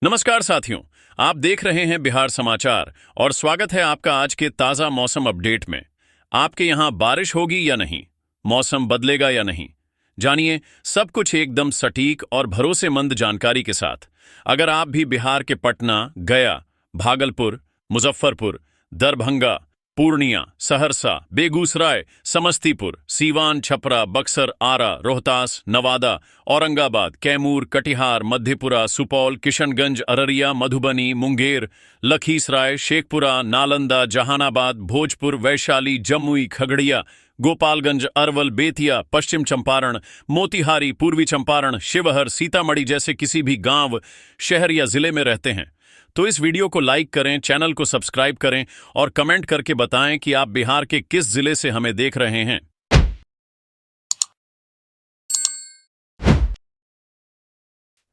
नमस्कार साथियों। आप देख रहे हैं बिहार समाचार और स्वागत है आपका आज के ताज़ा मौसम अपडेट में। आपके यहाँ बारिश होगी या नहीं, मौसम बदलेगा या नहीं, जानिए सब कुछ एकदम सटीक और भरोसेमंद जानकारी के साथ। अगर आप भी बिहार के पटना, गया, भागलपुर, मुजफ्फरपुर, दरभंगा, पूर्णिया, सहरसा, बेगूसराय, समस्तीपुर, सीवान, छपरा, बक्सर, आरा, रोहतास, नवादा, औरंगाबाद, कैमूर, कटिहार, मधेपुरा, सुपौल, किशनगंज, अररिया, मधुबनी, मुंगेर, लखीसराय, शेखपुरा, नालंदा, जहानाबाद, भोजपुर, वैशाली, जमुई, खगड़िया, गोपालगंज, अरवल, बेतिया, पश्चिम चंपारण, मोतिहारी, पूर्वी चंपारण, शिवहर, सीतामढ़ी जैसे किसी भी गांव, शहर या जिले में रहते हैं तो इस वीडियो को लाइक करें, चैनल को सब्सक्राइब करें और कमेंट करके बताएं कि आप बिहार के किस जिले से हमें देख रहे हैं।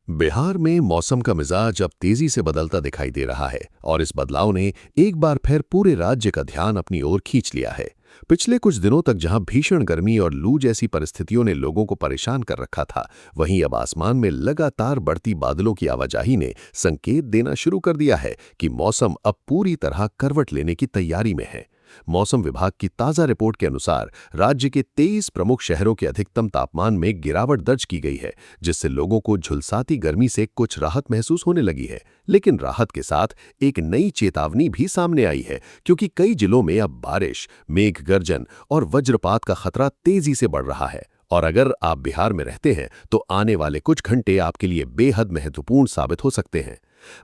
बिहार में मौसम का मिजाज अब तेजी से बदलता दिखाई दे रहा है और इस बदलाव ने एक बार फिर पूरे राज्य का ध्यान अपनी ओर खींच लिया है। पिछले कुछ दिनों तक जहां भीषण गर्मी और लू जैसी परिस्थितियों ने लोगों को परेशान कर रखा था, वहीं अब आसमान में लगातार बढ़ती बादलों की आवाजाही ने संकेत देना शुरू कर दिया है कि मौसम अब पूरी तरह करवट लेने की तैयारी में है। मौसम विभाग की ताजा रिपोर्ट के अनुसार राज्य के 23 प्रमुख शहरों के अधिकतम तापमान में गिरावट दर्ज की गई है, जिससे लोगों को झुलसाती गर्मी से कुछ राहत महसूस होने लगी है। लेकिन राहत के साथ एक नई चेतावनी भी सामने आई है, क्योंकि कई जिलों में अब बारिश, मेघ गर्जन और वज्रपात का खतरा तेजी से बढ़ रहा है। और अगर आप बिहार में रहते हैं तो आने वाले कुछ घंटे आपके लिए बेहद महत्वपूर्ण साबित हो सकते हैं।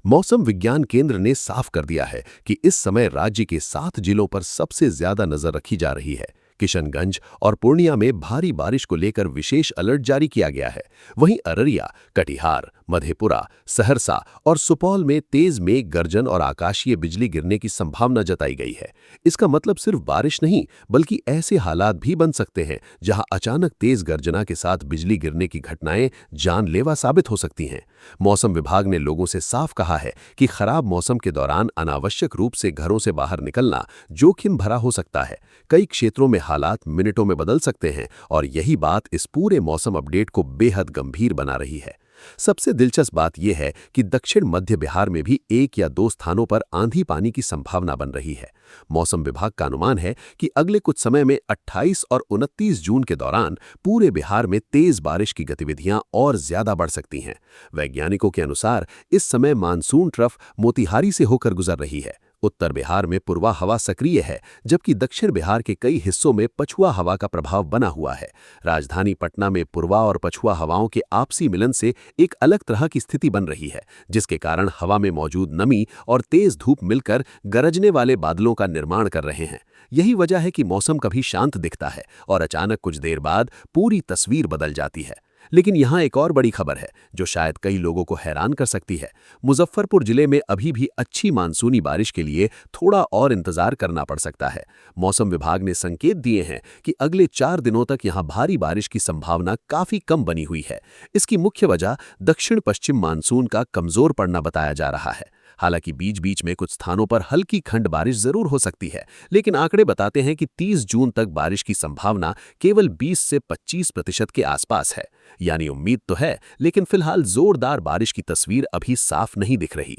मौसम विज्ञान केंद्र ने साफ कर दिया है कि इस समय राज्य के 7 जिलों पर सबसे ज्यादा नजर रखी जा रही है। किशनगंज और पूर्णिया में भारी बारिश को लेकर विशेष अलर्ट जारी किया गया है। वहीं अररिया, कटिहार, मधेपुरा, सहरसा और सुपौल में तेज मेघ गर्जन और आकाशीय बिजली गिरने की संभावना जताई गई है। इसका मतलब सिर्फ बारिश नहीं, बल्कि ऐसे हालात भी बन सकते हैं जहां अचानक तेज गर्जना के साथ बिजली गिरने की घटनाएं जानलेवा साबित हो सकती हैं। मौसम विभाग ने लोगों से साफ कहा है कि खराब मौसम के दौरान अनावश्यक रूप से घरों से बाहर निकलना जोखिम भरा हो सकता है। कई क्षेत्रों में हालात मिनटों में बदल सकते हैं और यही बात इस पूरे मौसम अपडेट को बेहद गंभीर बना रही है। सबसे दिलचस्प बात यह है कि दक्षिण मध्य बिहार में भी 1 या 2 स्थानों पर आंधी पानी की संभावना बन रही है। मौसम विभाग का अनुमान है कि अगले कुछ समय में 28 और 29 जून के दौरान पूरे बिहार में तेज बारिश की गतिविधियां और ज्यादा बढ़ सकती हैं। वैज्ञानिकों के अनुसार इस समय मानसून ट्रफ मोतिहारी से होकर गुजर रही है। उत्तर बिहार में पूर्वा हवा सक्रिय है, जबकि दक्षिण बिहार के कई हिस्सों में पछुआ हवा का प्रभाव बना हुआ है। राजधानी पटना में पूर्वा और पछुआ हवाओं के आपसी मिलन से एक अलग तरह की स्थिति बन रही है, जिसके कारण हवा में मौजूद नमी और तेज धूप मिलकर गरजने वाले बादलों का निर्माण कर रहे हैं। यही वजह है कि मौसम कभी शांत दिखता है और अचानक कुछ देर बाद पूरी तस्वीर बदल जाती है। लेकिन यहाँ एक और बड़ी खबर है जो शायद कई लोगों को हैरान कर सकती है। मुजफ्फरपुर जिले में अभी भी अच्छी मानसूनी बारिश के लिए थोड़ा और इंतजार करना पड़ सकता है। मौसम विभाग ने संकेत दिए हैं कि अगले 4 दिनों तक यहाँ भारी बारिश की संभावना काफी कम बनी हुई है। इसकी मुख्य वजह दक्षिण पश्चिम मानसून का कमजोर पड़ना बताया जा रहा है। हालांकि बीच बीच में कुछ स्थानों पर हल्की खंड बारिश जरूर हो सकती है, लेकिन आंकड़े बताते हैं कि 30 जून तक बारिश की संभावना केवल 20 से 25% के आसपास है। यानी उम्मीद तो है, लेकिन फिलहाल जोरदार बारिश की तस्वीर अभी साफ नहीं दिख रही।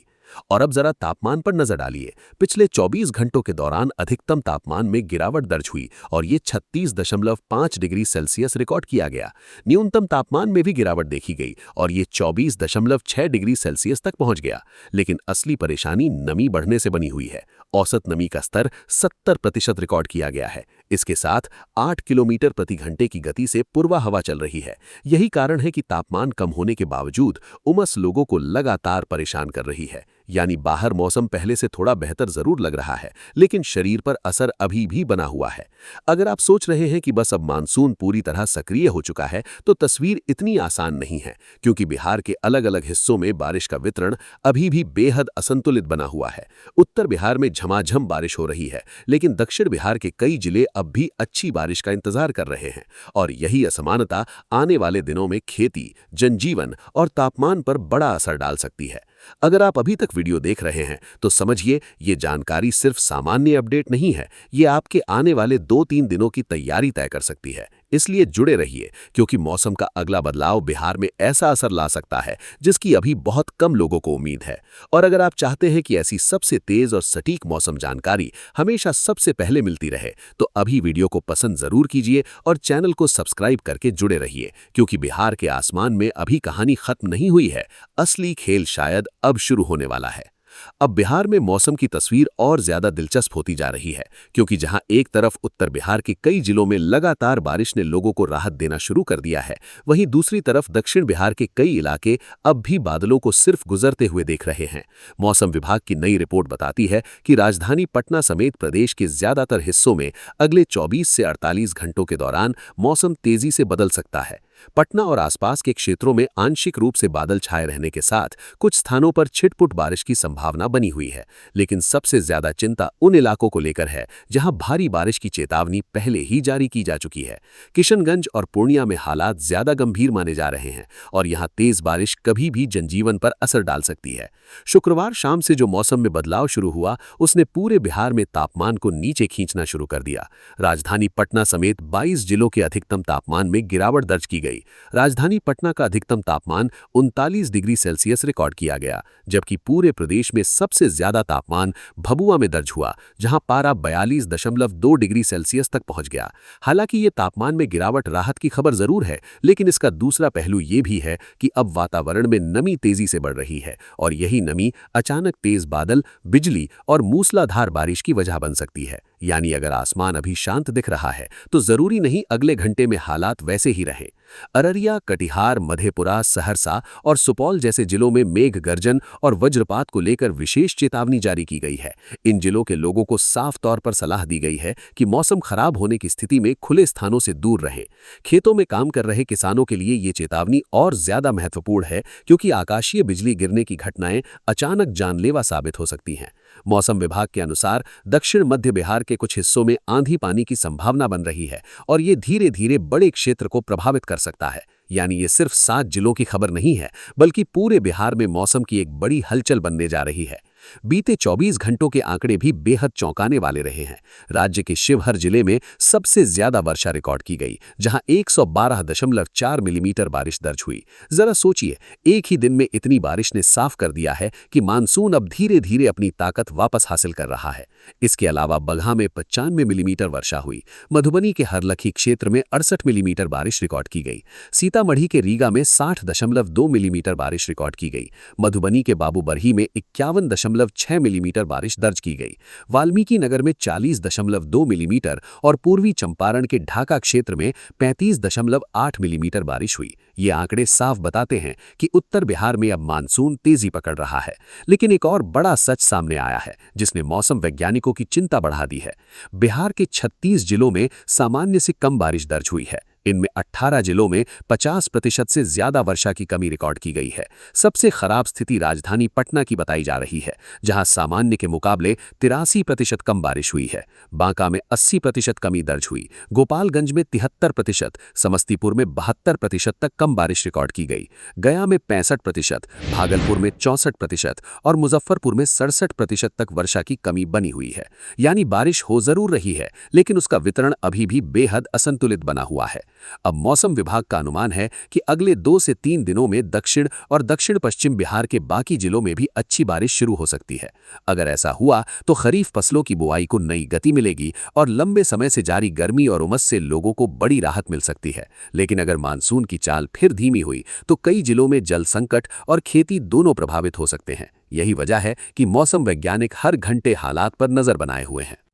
और अब जरा तापमान पर नजर डालिए। पिछले 24 घंटों के दौरान अधिकतम तापमान में गिरावट दर्ज हुई और ये 36.5 डिग्री सेल्सियस रिकॉर्ड किया गया। न्यूनतम तापमान में भी गिरावट देखी गई और ये 24.6 डिग्री सेल्सियस तक पहुंच गया। लेकिन असली परेशानी नमी बढ़ने से बनी हुई है। औसत नमी का स्तर 70% रिकॉर्ड किया गया है। इसके साथ 8 किलोमीटर प्रति घंटे की गति से पूर्वा हवा चल रही है। यही कारण है कि तापमान कम होने के बावजूद उमस लोगों को लगातार परेशान कर रही है। यानी बाहर मौसम पहले से थोड़ा बेहतर जरूर लग रहा है, लेकिन शरीर पर असर अभी भी बना हुआ है। अगर आप सोच रहे हैं कि बस अब मानसून पूरी तरह सक्रिय हो चुका है, तो तस्वीर इतनी आसान नहीं है, क्योंकि बिहार के अलग अलग हिस्सों में बारिश का वितरण अभी भी बेहद असंतुलित बना हुआ है। उत्तर बिहार में झमाझम बारिश हो रही है, लेकिन दक्षिण बिहार के कई जिले अब भी अच्छी बारिश का इंतजार कर रहे हैं और यही असमानता आने वाले दिनों में खेती, जनजीवन और तापमान पर बड़ा असर डाल सकती है। अगर आप अभी तक वीडियो देख रहे हैं तो समझिए ये जानकारी सिर्फ सामान्य अपडेट नहीं है, ये आपके आने वाले 2-3 दिनों की तैयारी तय कर सकती है। इसलिए जुड़े रहिए, क्योंकि मौसम का अगला बदलाव बिहार में ऐसा असर ला सकता है जिसकी अभी बहुत कम लोगों को उम्मीद है। और अगर आप चाहते हैं कि ऐसी सबसे तेज और सटीक मौसम जानकारी हमेशा सबसे पहले मिलती रहे, तो अभी वीडियो को पसंद जरूर कीजिए और चैनल को सब्सक्राइब करके जुड़े रहिए, क्योंकि बिहार के आसमान में अभी कहानी खत्म नहीं हुई है, असली खेल शायद अब शुरू होने वाला है। अब बिहार में मौसम की तस्वीर और ज्यादा दिलचस्प होती जा रही है, क्योंकि जहां एक तरफ उत्तर बिहार के कई जिलों में लगातार बारिश ने लोगों को राहत देना शुरू कर दिया है, वहीं दूसरी तरफ दक्षिण बिहार के कई इलाके अब भी बादलों को सिर्फ गुजरते हुए देख रहे हैं। मौसम विभाग की नई रिपोर्ट बताती है कि राजधानी पटना समेत प्रदेश के ज्यादातर हिस्सों में अगले 24 से 48 घंटों के दौरान मौसम तेजी से बदल सकता है। पटना और आसपास के क्षेत्रों में आंशिक रूप से बादल छाए रहने के साथ कुछ स्थानों पर छिटपुट बारिश की संभावना बनी हुई है, लेकिन सबसे ज्यादा चिंता उन इलाकों को लेकर है जहां भारी बारिश की चेतावनी पहले ही जारी की जा चुकी है। किशनगंज और पूर्णिया में हालात ज्यादा गंभीर माने जा रहे हैं और यहां तेज बारिश कभी भी जनजीवन पर असर डाल सकती है। शुक्रवार शाम से जो मौसम में बदलाव शुरू हुआ, उसने पूरे बिहार में तापमान को नीचे खींचना शुरू कर दिया। राजधानी पटना समेत 22 जिलों के अधिकतम तापमान में गिरावट दर्ज की गई। राजधानी पटना का अधिकतम तापमान 39 डिग्री सेल्सियस रिकॉर्ड किया गया, जबकि पूरे प्रदेश में सबसे ज्यादा तापमान भभुआ में दर्ज हुआ, जहां पारा 42.2 डिग्री सेल्सियस तक पहुंच गया। हालांकि ये तापमान में गिरावट राहत की खबर जरूर है, लेकिन इसका दूसरा पहलू ये भी है कि अब वातावरण में नमी तेजी से बढ़ रही है और यही नमी अचानक तेज बादल, बिजली और मूसलाधार बारिश की वजह बन सकती है। यानी अगर आसमान अभी शांत दिख रहा है, तो जरूरी नहीं अगले घंटे में हालात वैसे ही रहे। अररिया, कटिहार, मधेपुरा, सहरसा और सुपौल जैसे जिलों में मेघ गर्जन और वज्रपात को लेकर विशेष चेतावनी जारी की गई है। इन जिलों के लोगों को साफ तौर पर सलाह दी गई है कि मौसम खराब होने की स्थिति में खुले स्थानों से दूर रहें। खेतों में काम कर रहे किसानों के लिए ये चेतावनी और ज्यादा महत्वपूर्ण है, क्योंकि आकाशीय बिजली गिरने की घटनाएं अचानक जानलेवा साबित हो सकती हैं। मौसम विभाग के अनुसार दक्षिण मध्य बिहार के कुछ हिस्सों में आंधी पानी की संभावना बन रही है और ये धीरे धीरे बड़े क्षेत्र को प्रभावित कर सकता है। यानी ये सिर्फ 7 जिलों की खबर नहीं है, बल्कि पूरे बिहार में मौसम की एक बड़ी हलचल बनने जा रही है। बीते 24 घंटों के आंकड़े भी बेहद चौंकाने वाले रहे हैं। राज्य के शिवहर जिले में सबसे ज्यादा वर्षा रिकॉर्ड की गई, जहां 112.4 मिलीमीटर बारिश दर्ज हुई। जरा सोचिए, एक ही दिन में इतनी बारिश ने साफ कर दिया है कि मानसून अब धीरे धीरे अपनी ताकत वापस हासिल कर रहा है। इसके अलावा बगहा में 95 मिलीमीटर वर्षा हुई। मधुबनी के हरलखी क्षेत्र में 68 मिलीमीटर बारिश रिकॉर्ड की गई। सीतामढ़ी के रीगा में 60.2 मिलीमीटर बारिश रिकॉर्ड की गई। मधुबनी के बाबूबरही में 51.6 मिलीमीटर बारिश दर्ज की गई। वाल्मीकि नगर में 40.2 मिलीमीटर और पूर्वी चंपारण के ढाका क्षेत्र में 35.8 मिलीमीटर बारिश हुई। ये आंकड़े साफ बताते हैं कि उत्तर बिहार में अब मानसून तेजी पकड़ रहा है। लेकिन एक और बड़ा सच सामने आया है, जिसने मौसम वैज्ञानिकों की चिंता बढ़ा दी है। बिहार के 36 जिलों में सामान्य से कम बारिश दर्ज हुई है। इनमें 18 जिलों में 50% से ज्यादा वर्षा की कमी रिकॉर्ड की गई है। सबसे खराब स्थिति राजधानी पटना की बताई जा रही है, जहां सामान्य के मुकाबले 83% कम बारिश हुई है। बांका में 80% कमी दर्ज हुई। गोपालगंज में 73%, समस्तीपुर में 72% तक कम बारिश रिकॉर्ड की गई। गया में 65%, भागलपुर में 64% और मुजफ्फरपुर में 67% तक वर्षा की कमी बनी हुई है। यानी बारिश हो जरूर रही है, लेकिन उसका वितरण अभी भी बेहद असंतुलित बना हुआ है। अब मौसम विभाग का अनुमान है कि अगले 2 से 3 दिनों में दक्षिण और दक्षिण पश्चिम बिहार के बाकी जिलों में भी अच्छी बारिश शुरू हो सकती है। अगर ऐसा हुआ तो खरीफ फसलों की बुआई को नई गति मिलेगी और लंबे समय से जारी गर्मी और उमस से लोगों को बड़ी राहत मिल सकती है। लेकिन अगर मानसून की चाल फिर धीमी हुई तो कई जिलों में जल संकट और खेती दोनों प्रभावित हो सकते हैं। यही वजह है कि मौसम वैज्ञानिक हर घंटे हालात पर नजर बनाए हुए हैं।